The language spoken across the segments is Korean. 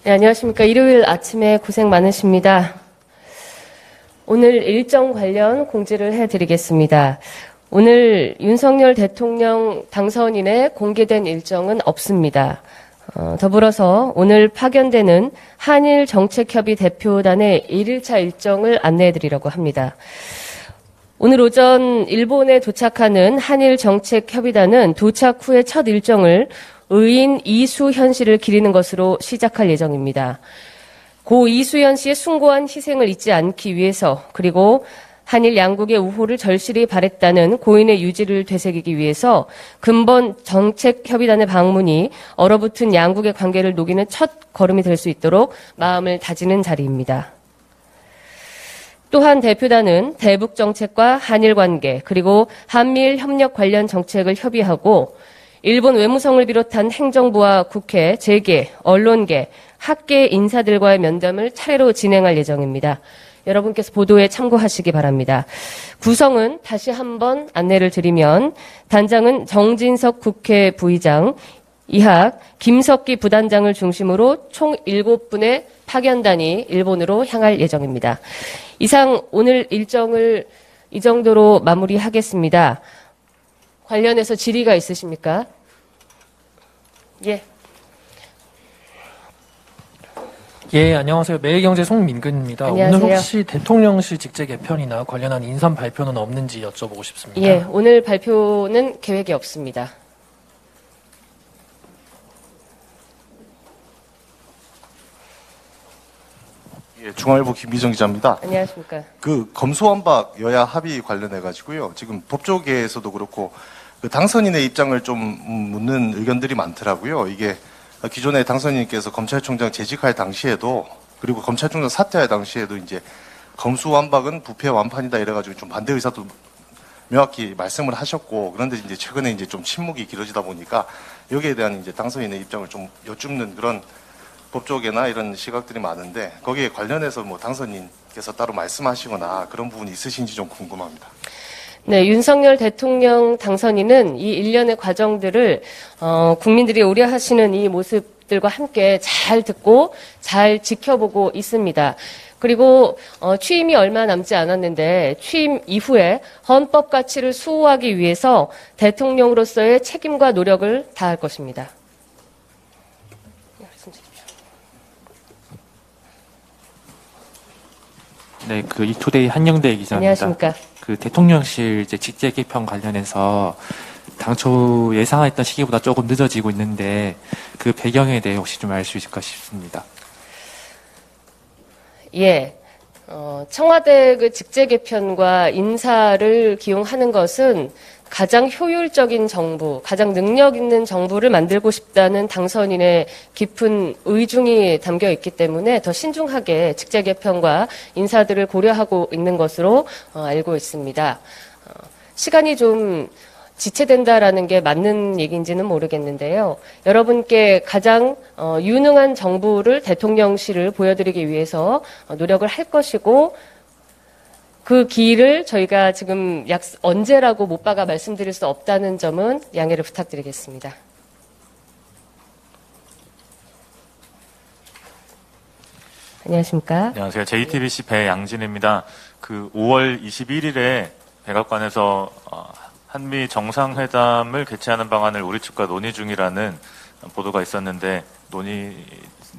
네, 안녕하십니까. 일요일 아침에 고생 많으십니다. 오늘 일정 관련 공지를 해드리겠습니다. 오늘 윤석열 대통령 당선인의 공개된 일정은 없습니다. 더불어서 오늘 파견되는 한일정책협의 대표단의 1일차 일정을 안내해드리려고 합니다. 오늘 오전 일본에 도착하는 한일정책협의단은 도착 후에 첫 일정을 의인 이수현 씨를 기리는 것으로 시작할 예정입니다. 고 이수현 씨의 숭고한 희생을 잊지 않기 위해서, 그리고 한일 양국의 우호를 절실히 바랬다는 고인의 유지를 되새기기 위해서 근본 정책협의단의 방문이 얼어붙은 양국의 관계를 녹이는 첫 걸음이 될 수 있도록 마음을 다지는 자리입니다. 또한 대표단은 대북 정책과 한일 관계, 그리고 한미일 협력 관련 정책을 협의하고 일본 외무성을 비롯한 행정부와 국회, 재계, 언론계, 학계 인사들과의 면담을 차례로 진행할 예정입니다. 여러분께서 보도에 참고하시기 바랍니다. 구성은 다시 한번 안내를 드리면 단장은 정진석 국회 부의장, 이학, 김석기 부단장을 중심으로 총 7분의 파견단이 일본으로 향할 예정입니다. 이상 오늘 일정을 이 정도로 마무리하겠습니다. 관련해서 질의가 있으십니까? 예. 예, 안녕하세요. 매일경제 송민근입니다. 안녕하세요. 오늘 혹시 대통령실 직제 개편이나 관련한 인선 발표는 없는지 여쭤보고 싶습니다. 예, 오늘 발표는 계획이 없습니다. 예, 중앙일보 김기정 기자입니다. 안녕하십니까. 검수완박 여야 합의 관련해 가지고요. 지금 법조계에서도 그렇고 당선인의 입장을 좀 묻는 의견들이 많더라고요. 이게 기존의 당선인께서 검찰총장 재직할 당시에도, 그리고 검찰총장 사퇴할 당시에도 이제 검수완박은 부패 완판이다 이래가지고 좀 반대 의사도 명확히 말씀을 하셨고, 그런데 이제 최근에 이제 좀 침묵이 길어지다 보니까 여기에 대한 이제 당선인의 입장을 좀 여쭙는 그런 법조계나 이런 시각들이 많은데, 거기에 관련해서 뭐 당선인께서 따로 말씀하시거나 그런 부분이 있으신지 좀 궁금합니다. 네, 윤석열 대통령 당선인은 이 일련의 과정들을 국민들이 우려하시는 이 모습들과 함께 잘 듣고 잘 지켜보고 있습니다. 그리고 취임이 얼마 남지 않았는데 취임 이후에 헌법 가치를 수호하기 위해서 대통령으로서의 책임과 노력을 다할 것입니다. 네, 이투데이 한영대 기자입니다. 안녕하십니까. 대통령실 이제 직제 개편 관련해서 당초 예상했던 시기보다 조금 늦어지고 있는데 그 배경에 대해 혹시 좀 알 수 있을까 싶습니다. 예. 청와대 직제 개편과 인사를 기용하는 것은 가장 효율적인 정부, 가장 능력 있는 정부를 만들고 싶다는 당선인의 깊은 의중이 담겨 있기 때문에 더 신중하게 직제 개편과 인사들을 고려하고 있는 것으로 알고 있습니다. 시간이 좀 지체된다라는 게 맞는 얘기인지는 모르겠는데요. 여러분께 가장 유능한 정부를, 대통령실을 보여드리기 위해서 노력을 할 것이고, 그 기일을 저희가 지금 언제라고 못 박아 말씀드릴 수 없다는 점은 양해를 부탁드리겠습니다. 안녕하십니까? 안녕하세요. JTBC 배양진입니다. 5월 21일에 백악관에서 한미 정상회담을 개최하는 방안을 우리 측과 논의 중이라는 보도가 있었는데 논의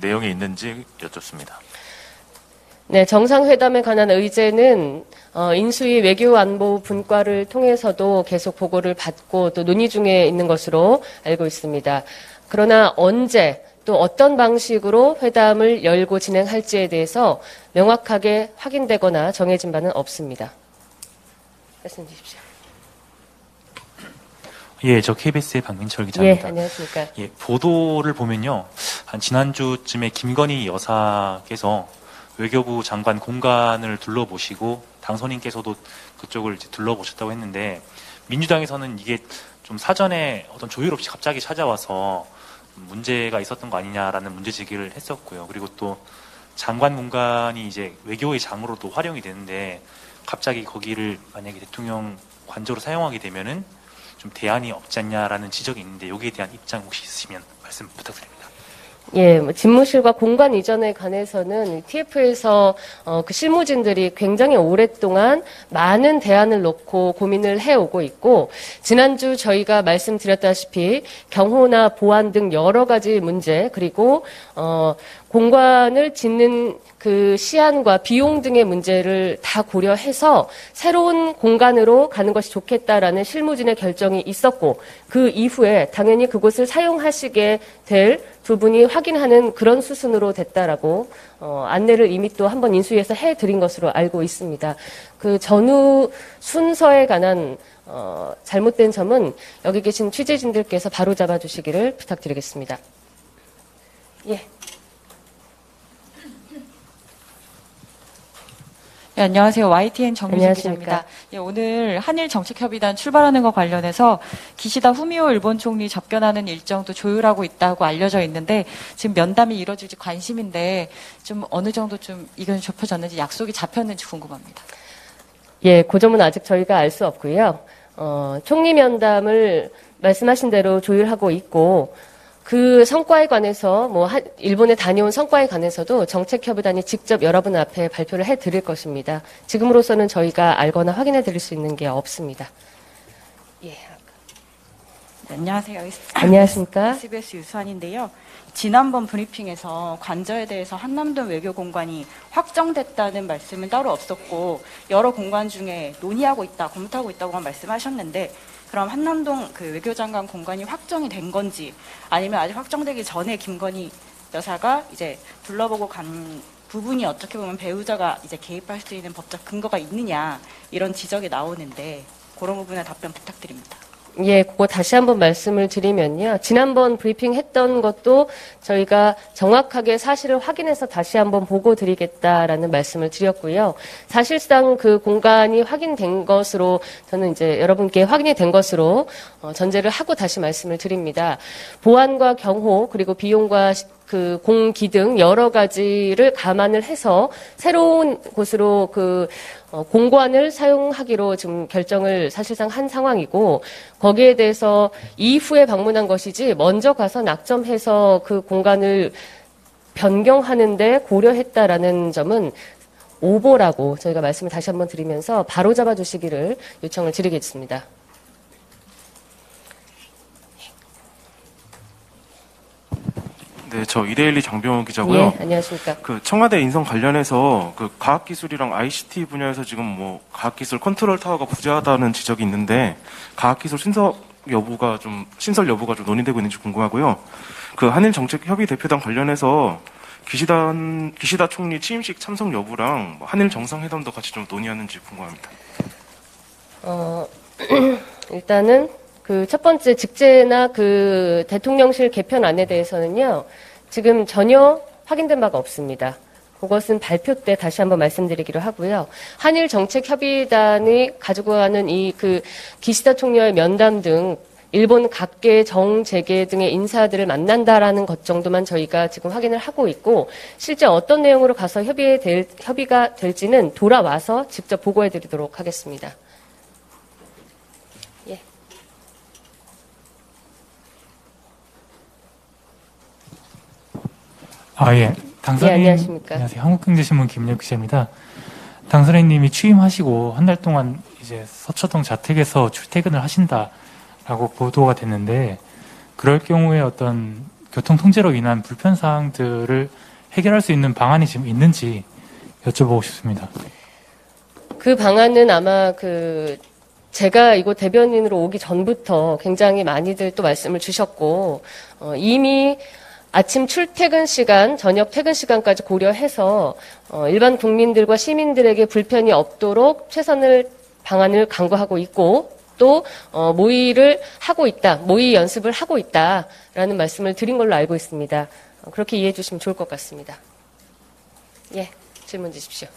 내용이 있는지 여쭙습니다. 네, 정상회담에 관한 의제는 인수위 외교안보 분과를 통해서도 계속 보고를 받고 또 논의 중에 있는 것으로 알고 있습니다. 그러나 언제 또 어떤 방식으로 회담을 열고 진행할지에 대해서 명확하게 확인되거나 정해진 바는 없습니다. 말씀 주십시오. 예, 저 KBS의 박민철 기자입니다. 예, 안녕하십니까. 예, 보도를 보면요. 한 지난주쯤에 김건희 여사께서 외교부 장관 공간을 둘러보시고 당선인께서도 그쪽을 이제 둘러보셨다고 했는데, 민주당에서는 이게 좀 사전에 어떤 조율 없이 갑자기 찾아와서 문제가 있었던 거 아니냐라는 문제 제기를 했었고요. 그리고 또 장관 공간이 이제 외교의 장으로도 활용이 되는데 갑자기 거기를 만약에 대통령 관저로 사용하게 되면은 좀 대안이 없지 않냐라는 지적이 있는데 여기에 대한 입장 혹시 있으시면 말씀 부탁드립니다. 예, 뭐 집무실과 공간 이전에 관해서는 TF에서 그 실무진들이 굉장히 오랫동안 많은 대안을 놓고 고민을 해오고 있고, 지난주 저희가 말씀드렸다시피 경호나 보안 등 여러 가지 문제, 그리고 공간을 짓는 그 시안과 비용 등의 문제를 다 고려해서 새로운 공간으로 가는 것이 좋겠다라는 실무진의 결정이 있었고, 그 이후에 당연히 그곳을 사용하시게 될 두 분이 확인하는 그런 수순으로 됐다라고 안내를 이미 또 한번 인수위에서 해드린 것으로 알고 있습니다. 그 전후 순서에 관한 잘못된 점은 여기 계신 취재진들께서 바로 잡아주시기를 부탁드리겠습니다. 예. 네, 안녕하세요. YTN 정유진 안녕하십니까. 기자입니다. 예, 오늘 한일 정책협의단 출발하는 것 관련해서 기시다 후미오 일본 총리 접견하는 일정도 조율하고 있다고 알려져 있는데 지금 면담이 이뤄질지 관심인데 좀 어느 정도 좀 이건 좁혀졌는지 약속이 잡혔는지 궁금합니다. 예, 그 점은 아직 저희가 알 수 없고요. 총리 면담을 말씀하신 대로 조율하고 있고, 그 성과에 관해서 일본에 다녀온 성과에 관해서도 정책협의단이 직접 여러분 앞에 발표를 해드릴 것입니다. 지금으로서는 저희가 알거나 확인해드릴 수 있는 게 없습니다. 예. 네, 안녕하세요. 안녕하십니까? SBS 유수환인데요. 지난번 브리핑에서 관저에 대해서 한남동 외교공간이 확정됐다는 말씀은 따로 없었고 여러 공간 중에 논의하고 있다, 검토하고 있다고만 말씀하셨는데 그럼 한남동 그 외교장관 공간이 확정이 된 건지 아니면 아직 확정되기 전에 김건희 여사가 이제 둘러보고 간 부분이 어떻게 보면 배우자가 이제 개입할 수 있는 법적 근거가 있느냐 이런 지적이 나오는데 그런 부분에 답변 부탁드립니다. 예, 그거 다시 한번 말씀을 드리면요. 지난번 브리핑 했던 것도 저희가 정확하게 사실을 확인해서 다시 한번 보고 드리겠다라는 말씀을 드렸고요. 사실상 그 공간이 확인된 것으로 저는 이제 여러분께 확인이 된 것으로 전제를 하고 다시 말씀을 드립니다. 보안과 경호 그리고 비용과 그 공기 등 여러 가지를 감안을 해서 새로운 곳으로 그 공관을 사용하기로 지금 결정을 사실상 한 상황이고, 거기에 대해서 이후에 방문한 것이지 먼저 가서 낙점해서 그 공간을 변경하는데 고려했다라는 점은 오보라고 저희가 말씀을 다시 한번 드리면서 바로 잡아주시기를 요청을 드리겠습니다. 네, 저 이데일리 장병호 기자고요. 예, 안녕하십니까. 그 청와대 인선 관련해서 그 과학기술이랑 ICT 분야에서 지금 뭐 과학기술 컨트롤 타워가 부재하다는 지적이 있는데 과학기술 신설 여부가 좀 논의되고 있는지 궁금하고요. 그 한일 정책 협의 대표단 관련해서 기시다 총리 취임식 참석 여부랑 뭐 한일 정상회담도 같이 좀 논의하는지 궁금합니다. 일단은 그 첫 번째 직제나 그 대통령실 개편안에 대해서는요, 지금 전혀 확인된 바가 없습니다. 그것은 발표 때 다시 한번 말씀드리기로 하고요. 한일 정책 협의단이 가지고 가는 이 그 기시다 총리와의 면담 등 일본 각계 정재계 등의 인사들을 만난다라는 것 정도만 저희가 지금 확인을 하고 있고, 실제 어떤 내용으로 가서 협의가 될지는 돌아와서 직접 보고해 드리도록 하겠습니다. 예. 당선인, 예, 안녕하십니까. 안녕하세요. 한국경제신문 김민혁 기자입니다. 당선인님이 취임하시고 한 달 동안 이제 서초동 자택에서 출퇴근을 하신다라고 보도가 됐는데, 그럴 경우에 어떤 교통 통제로 인한 불편 사항들을 해결할 수 있는 방안이 지금 있는지 여쭤보고 싶습니다. 그 방안은 아마 제가 이곳 대변인으로 오기 전부터 굉장히 많이들 또 말씀을 주셨고, 이미 아침 출퇴근 시간, 저녁 퇴근 시간까지 고려해서 일반 국민들과 시민들에게 불편이 없도록 최선의 방안을 강구하고 있고, 또 모의를 하고 있다, 모의 연습을 하고 있다라는 말씀을 드린 걸로 알고 있습니다. 그렇게 이해해 주시면 좋을 것 같습니다. 예, 질문 주십시오.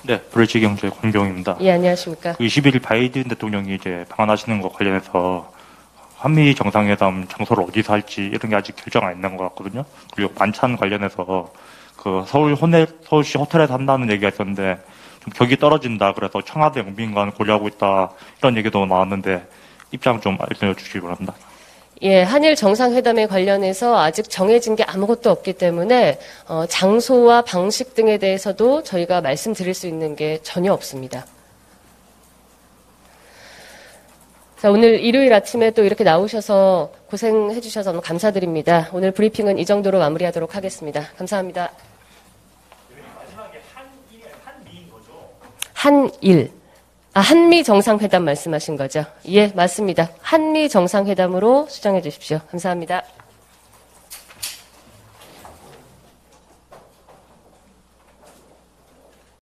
네, 브릿지경제 권경입니다. 예, 안녕하십니까. 21일 바이든 대통령이 이제 방한하시는 것 관련해서 한미 정상회담 장소를 어디서 할지 이런 게 아직 결정 안 있는 것 같거든요. 그리고 반찬 관련해서 그 서울시 호텔에서 한다는 얘기가 있었는데 좀 격이 떨어진다. 그래서 청와대 영빈관 고려하고 있다. 이런 얘기도 나왔는데 입장 좀 알려주시기 바랍니다. 예, 한일 정상회담에 관련해서 아직 정해진 게 아무것도 없기 때문에 장소와 방식 등에 대해서도 저희가 말씀드릴 수 있는 게 전혀 없습니다. 자, 오늘 일요일 아침에 또 이렇게 나오셔서 고생해 주셔서 너무 감사드립니다. 오늘 브리핑은 이 정도로 마무리하도록 하겠습니다. 감사합니다. 한일. 한미 정상회담 말씀하신 거죠? 예, 맞습니다. 한미 정상회담으로 수정해 주십시오. 감사합니다.